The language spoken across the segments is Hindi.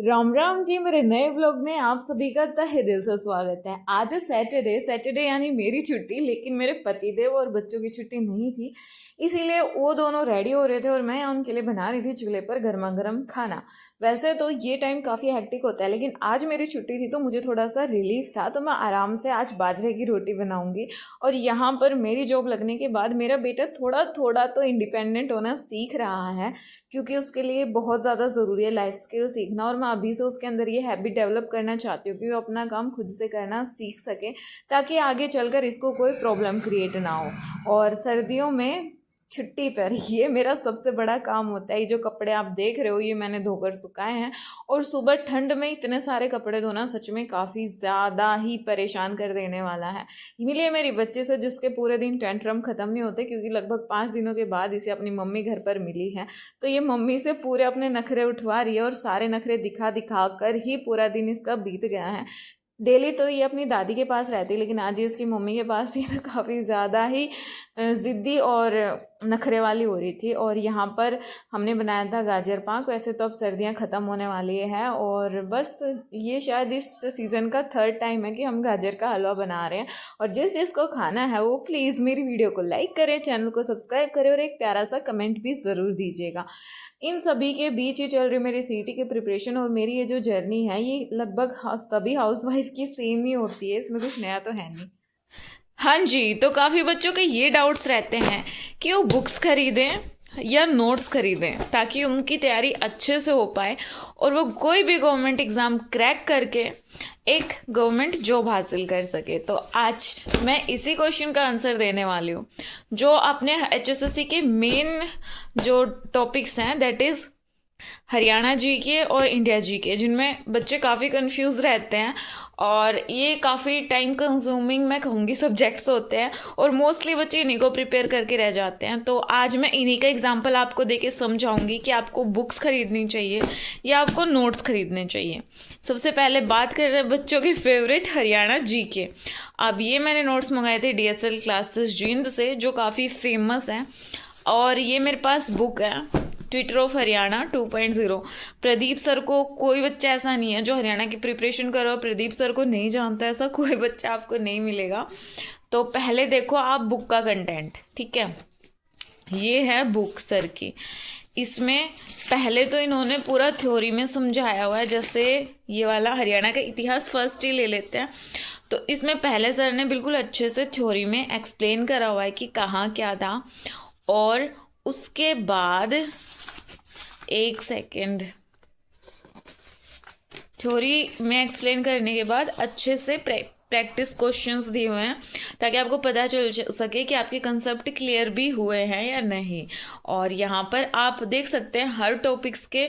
राम राम जी, मेरे नए व्लॉग में आप सभी का तहे दिल से स्वागत है। आज है सैटरडे यानी मेरी छुट्टी, लेकिन मेरे पतिदेव और बच्चों की छुट्टी नहीं थी, इसीलिए वो दोनों रेडी हो रहे थे और मैं उनके लिए बना रही थी चूल्हे पर गर्मा गर्म खाना। वैसे तो ये टाइम काफ़ी हेक्टिक होता है, लेकिन आज मेरी छुट्टी थी तो मुझे थोड़ा सा रिलीफ था, तो मैं आराम से आज बाजरे की रोटी बनाऊंगी। और यहाँ पर मेरी जॉब लगने के बाद मेरा बेटा थोड़ा थोड़ा तो इंडिपेंडेंट होना सीख रहा है, क्योंकि उसके लिए बहुत ज़्यादा ज़रूरी है लाइफ स्किल सीखना। और मैं अभी से उसके अंदर ये हैबिट डेवलप करना चाहती हूँ कि वो अपना काम खुद से करना सीख सके, ताकि आगे चलकर इसको कोई प्रॉब्लम क्रिएट ना हो। और सर्दियों में छुट्टी पर ये मेरा सबसे बड़ा काम होता है। ये जो कपड़े आप देख रहे हो ये मैंने धोकर सुखाए हैं, और सुबह ठंड में इतने सारे कपड़े धोना सच में काफ़ी ज़्यादा ही परेशान कर देने वाला है। मिली है मेरी बच्चे से, जिसके पूरे दिन टेंट्रम ख़त्म नहीं होते, क्योंकि लगभग 5 दिनों के बाद इसे अपनी मम्मी घर पर मिली है। तो ये मम्मी से पूरे अपने नखरे उठवा रही है, और सारे नखरे दिखा दिखा कर ही पूरा दिन इसका बीत गया है। डेली तो ये अपनी दादी के पास रहती है, लेकिन आज ये इसकी मम्मी के पास ही तो काफ़ी ज़्यादा ही ज़िद्दी और नखरे वाली हो रही थी। और यहाँ पर हमने बनाया था गाजर पाक। वैसे तो अब सर्दियाँ ख़त्म होने वाली है, और बस ये शायद इस सीज़न का 3rd टाइम है कि हम गाजर का हलवा बना रहे हैं। और जिस जिसको खाना है वो प्लीज़ मेरी वीडियो को लाइक करें, चैनल को सब्सक्राइब करें, और एक प्यारा सा कमेंट भी ज़रूर दीजिएगा। इन सभी के बीच ही चल रही मेरी सीटी की प्रिपरेशन, और मेरी ये जो जर्नी है ये लगभग सभी हाउसवाइफ की सेम ही होती है, इसमें कुछ नया तो है नहीं। हाँ जी, तो काफ़ी बच्चों के ये डाउट्स रहते हैं कि वो बुक्स खरीदें या नोट्स खरीदें, ताकि उनकी तैयारी अच्छे से हो पाए और वो कोई भी गवर्नमेंट एग्ज़ाम क्रैक करके एक गवर्नमेंट जॉब हासिल कर सके। तो आज मैं इसी क्वेश्चन का आंसर देने वाली हूँ, जो अपने HSSC के मेन जो टॉपिक्स हैं, दैट इज़ हरियाणा जी के और इंडिया जी के, जिनमें बच्चे काफ़ी कंफ्यूज रहते हैं, और ये काफ़ी टाइम कंज्यूमिंग मैं कहूँगी सब्जेक्ट्स होते हैं, और मोस्टली बच्चे इन्हीं को प्रिपेयर करके रह जाते हैं। तो आज मैं इन्हीं का एग्जांपल आपको देके समझाऊंगी कि आपको बुक्स खरीदनी चाहिए या आपको नोट्स खरीदने चाहिए। सबसे पहले बात कर रहे हैं बच्चों के फेवरेट हरियाणा जी के। अब ये मैंने नोट्स मंगाए थे DSL क्लासेस जींद से, जो काफ़ी फेमस हैं, और ये मेरे पास बुक है Twitter of Haryana 2.0। Pradeep sir को कोई बच्चा ऐसा नहीं है जो हरियाणा की प्रिपरेशन करो प्रदीप सर को नहीं जानता, ऐसा कोई बच्चा आपको नहीं मिलेगा। तो पहले देखो आप बुक का कंटेंट, ठीक है। ये है बुक सर की। इसमें पहले तो इन्होंने पूरा थ्योरी में समझाया हुआ है, जैसे ये वाला हरियाणा का इतिहास फर्स्ट ही ले लेते हैं। तो इसमें पहले सर ने बिल्कुल अच्छे से थ्योरी में एक्सप्लेन करा हुआ है कि कहाँ क्या था, और उसके बाद एक सेकेंड, थ्योरी में एक्सप्लेन करने के बाद अच्छे से प्रैक्टिस क्वेश्चंस दिए हुए हैं, ताकि आपको पता चल सके कि आपके कंसेप्ट क्लियर भी हुए हैं या नहीं। और यहाँ पर आप देख सकते हैं हर टॉपिक्स के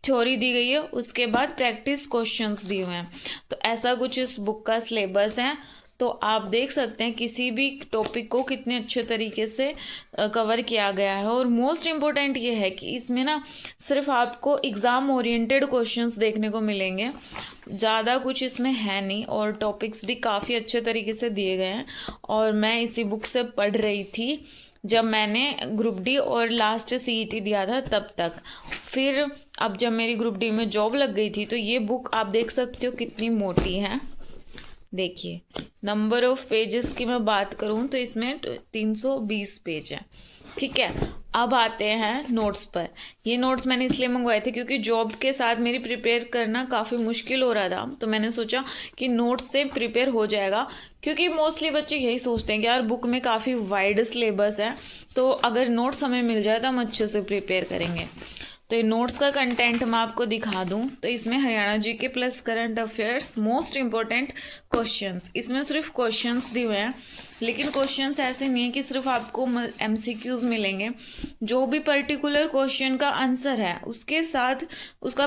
थ्योरी दी गई है, उसके बाद प्रैक्टिस क्वेश्चंस दिए हुए हैं। तो ऐसा कुछ इस बुक का सिलेबस है। तो आप देख सकते हैं किसी भी टॉपिक को कितने अच्छे तरीके से कवर किया गया है। और मोस्ट इम्पोर्टेंट ये है कि इसमें ना सिर्फ आपको एग्ज़ाम ओरिएंटेड क्वेश्चंस देखने को मिलेंगे, ज़्यादा कुछ इसमें है नहीं, और टॉपिक्स भी काफ़ी अच्छे तरीके से दिए गए हैं। और मैं इसी बुक से पढ़ रही थी जब मैंने ग्रुप डी और लास्ट CET दिया था तब तक। फिर अब जब मेरी ग्रुप डी में जॉब लग गई थी, तो ये बुक आप देख सकते हो कितनी मोटी है। देखिए, नंबर ऑफ पेजेस की मैं बात करूं तो इसमें 320 पेज है, ठीक है। अब आते हैं नोट्स पर। ये नोट्स मैंने इसलिए मंगवाए थे क्योंकि जॉब के साथ मेरी प्रिपेयर करना काफ़ी मुश्किल हो रहा था, तो मैंने सोचा कि नोट्स से प्रिपेयर हो जाएगा। क्योंकि मोस्टली बच्चे यही सोचते हैं कि यार बुक में काफ़ी वाइड सिलेबस है, तो अगर नोट्स हमें मिल जाए तो हम अच्छे से प्रिपेयर करेंगे। तो ये नोट्स का कंटेंट मैं आपको दिखा दूं तो इसमें हरियाणा जी के plus current affairs most important questions, इसमें सिर्फ क्वेश्चंस दिए हुए हैं, लेकिन क्वेश्चंस ऐसे नहीं है कि सिर्फ आपको MCQs मिलेंगे। जो भी पर्टिकुलर क्वेश्चन का आंसर है उसके साथ उसका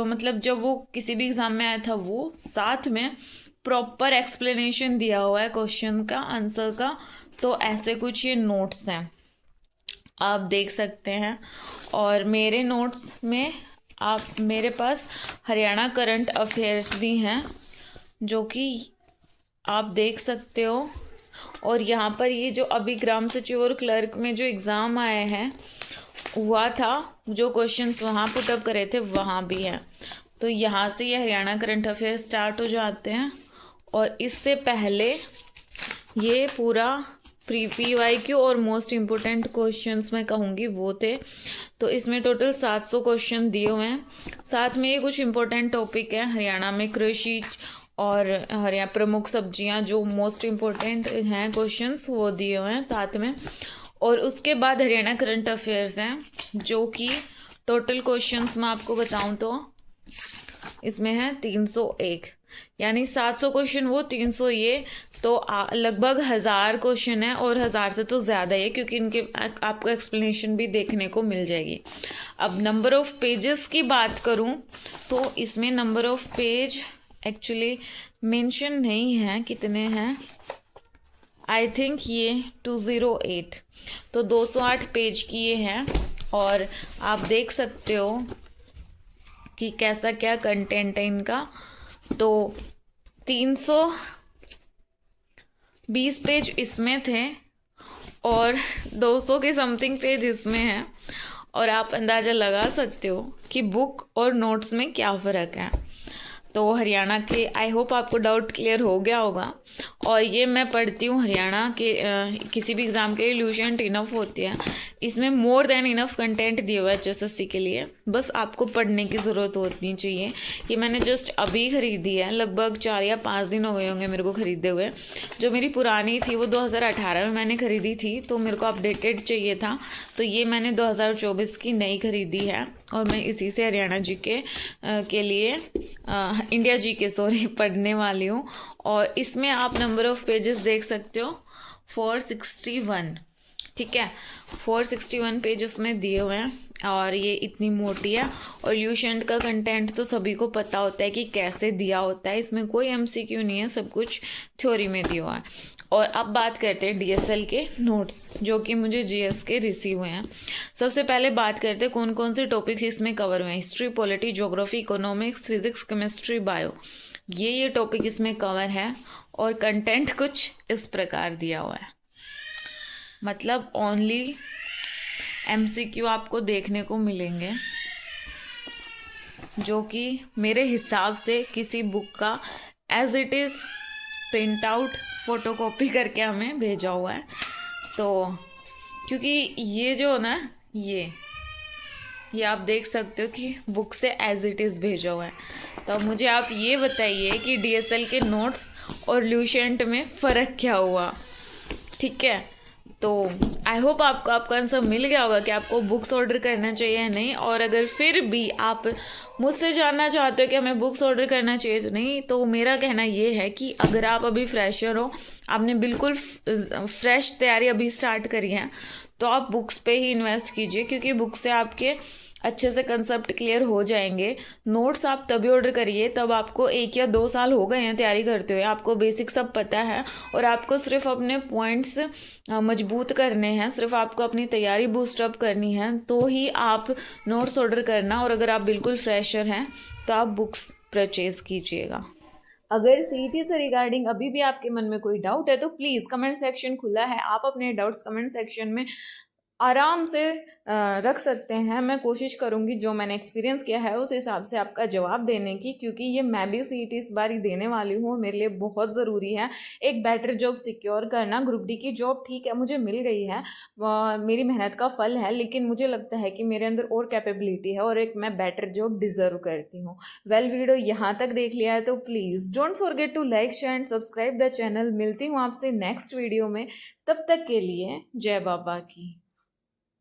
मतलब जब वो किसी भी एग्जाम में आया था वो साथ में प्रॉपर एक्सप्लेनेशन दिया हुआ है क्वेश्चन का आंसर का। तो ऐसे कुछ ये नोट्स हैं, आप देख सकते हैं। और मेरे नोट्स में आप मेरे पास हरियाणा करंट अफेयर्स भी हैं, जो कि आप देख सकते हो। और यहाँ पर ये जो अभी ग्राम सचिव और क्लर्क में जो एग्ज़ाम आए हैं हुआ था, जो क्वेश्चंस वहाँ पुटअप करे थे वहाँ भी हैं। तो यहाँ से ये हरियाणा करंट अफेयर स्टार्ट हो जाते हैं। और इससे पहले ये पूरा प्री PYQ और मोस्ट इम्पोर्टेंट क्वेश्चंस मैं कहूँगी वो थे। तो इसमें टोटल 700 क्वेश्चन दिए हुए हैं। साथ में ये कुछ इम्पोर्टेंट टॉपिक है हरियाणा में कृषि और हरियाणा प्रमुख सब्जियां, जो मोस्ट इम्पोर्टेंट हैं क्वेश्चंस वो दिए हुए हैं साथ में। और उसके बाद हरियाणा करंट अफेयर्स हैं, जो कि टोटल क्वेश्चंस मैं आपको बताऊं तो इसमें है 301, यानी 700 क्वेश्चन वो 300 ये, तो लगभग 1000 क्वेश्चन है। और 1000 से तो ज़्यादा है, क्योंकि इनके आपको एक्सप्लेनेशन भी देखने को मिल जाएगी। अब नंबर ऑफ पेजेस की बात करूं तो इसमें number of page actually mention नहीं है कितने हैं। आई थिंक ये 208, तो 208 पेज की ये हैं। और आप देख सकते हो कि कैसा क्या कंटेंट है इनका। तो 320 पेज इसमें थे और 200 के समथिंग पेज इसमें हैं। और आप अंदाज़ा लगा सकते हो कि बुक और नोट्स में क्या फ़र्क है। तो हरियाणा के, आई होप आपको डाउट क्लियर हो गया होगा। और ये मैं पढ़ती हूँ हरियाणा के किसी भी एग्ज़ाम के लिए ल्यूशेंट इनफ होती है। इसमें मोर देन इनफ कंटेंट दिया हुआ है HSSC के लिए, बस आपको पढ़ने की ज़रूरत होनी चाहिए। ये मैंने जस्ट अभी ख़रीदी है, लगभग 4 या 5 दिन हो गए होंगे मेरे को ख़रीदे हुए। जो मेरी पुरानी थी वो 2018 में मैंने ख़रीदी थी, तो मेरे को अपडेटेड चाहिए था, तो ये मैंने 2024 की नई ख़रीदी है। और मैं इसी से हरियाणा GK के लिए इंडिया GK सॉरी पढ़ने वाली हूँ। और इसमें आप नंबर ऑफ़ पेजेस देख सकते हो 461, ठीक है, 461 पेज उसमें दिए हुए हैं। और ये इतनी मोटी है। और ल्यूशेंट का कंटेंट तो सभी को पता होता है कि कैसे दिया होता है, इसमें कोई MCQ नहीं है, सब कुछ थ्योरी में दिया हुआ है। और अब बात करते हैं DSL के नोट्स, जो कि मुझे GS के रिसीव हुए हैं। सबसे पहले बात करते हैं कौन कौन से टॉपिक्स इसमें कवर हुए हैं। History, polity, geography, economics, physics, chemistry, bio, ये टॉपिक इसमें कवर है। और कंटेंट कुछ इस प्रकार दिया हुआ है, मतलब ओनली MCQ आपको देखने को मिलेंगे, जो कि मेरे हिसाब से किसी बुक का as it is print out photocopy करके हमें भेजा हुआ है। तो क्योंकि ये जो ना ये आप देख सकते हो कि बुक से एज इट इज़ भेजा हुआ है। तो अब मुझे आप ये बताइए कि DSL के नोट्स और ल्यूशेंट में फ़र्क क्या हुआ, ठीक है। तो आई होप आपको आपका आंसर मिल गया होगा कि आपको बुक्स ऑर्डर करना चाहिए या नहीं। और अगर फिर भी आप मुझसे जानना चाहते हो कि हमें बुक्स ऑर्डर करना चाहिए तो नहीं, तो मेरा कहना ये है कि अगर आप अभी फ्रेशर हो, आपने बिल्कुल फ्रेश तैयारी अभी स्टार्ट करी है, तो आप बुक्स पे ही इन्वेस्ट कीजिए, क्योंकि बुक से आपके अच्छे से कंसेप्ट क्लियर हो जाएंगे। नोट्स आप तभी ऑर्डर करिए तब आपको 1 या 2 साल हो गए हैं तैयारी करते हुए, आपको बेसिक सब पता है और आपको सिर्फ अपने पॉइंट्स मजबूत करने हैं, सिर्फ आपको अपनी तैयारी बूस्टअप करनी है, तो ही आप नोट्स ऑर्डर करना। और अगर आप बिल्कुल फ्रेशर हैं तो आप बुक्स परचेज कीजिएगा। अगर CET से रिगार्डिंग अभी भी आपके मन में कोई डाउट है तो प्लीज़ कमेंट सेक्शन खुला है, आप अपने डाउट्स कमेंट सेक्शन में आराम से रख सकते हैं। मैं कोशिश करूंगी जो मैंने एक्सपीरियंस किया है उस हिसाब से आपका जवाब देने की, क्योंकि ये मैं भी CET इस बार ही देने वाली हूँ, मेरे लिए बहुत ज़रूरी है एक बेटर जॉब सिक्योर करना। ग्रुप D की जॉब ठीक है मुझे मिल गई है, मेरी मेहनत का फल है, लेकिन मुझे लगता है कि मेरे अंदर और कैपेबिलिटी है और एक मैं बेटर जॉब डिज़र्व करती हूँ। वीडियो यहाँ तक देख लिया है तो please don't forget to like, share and subscribe the channel. मिलती हूँ आपसे नेक्स्ट वीडियो में, तब तक के लिए जय बाबा की।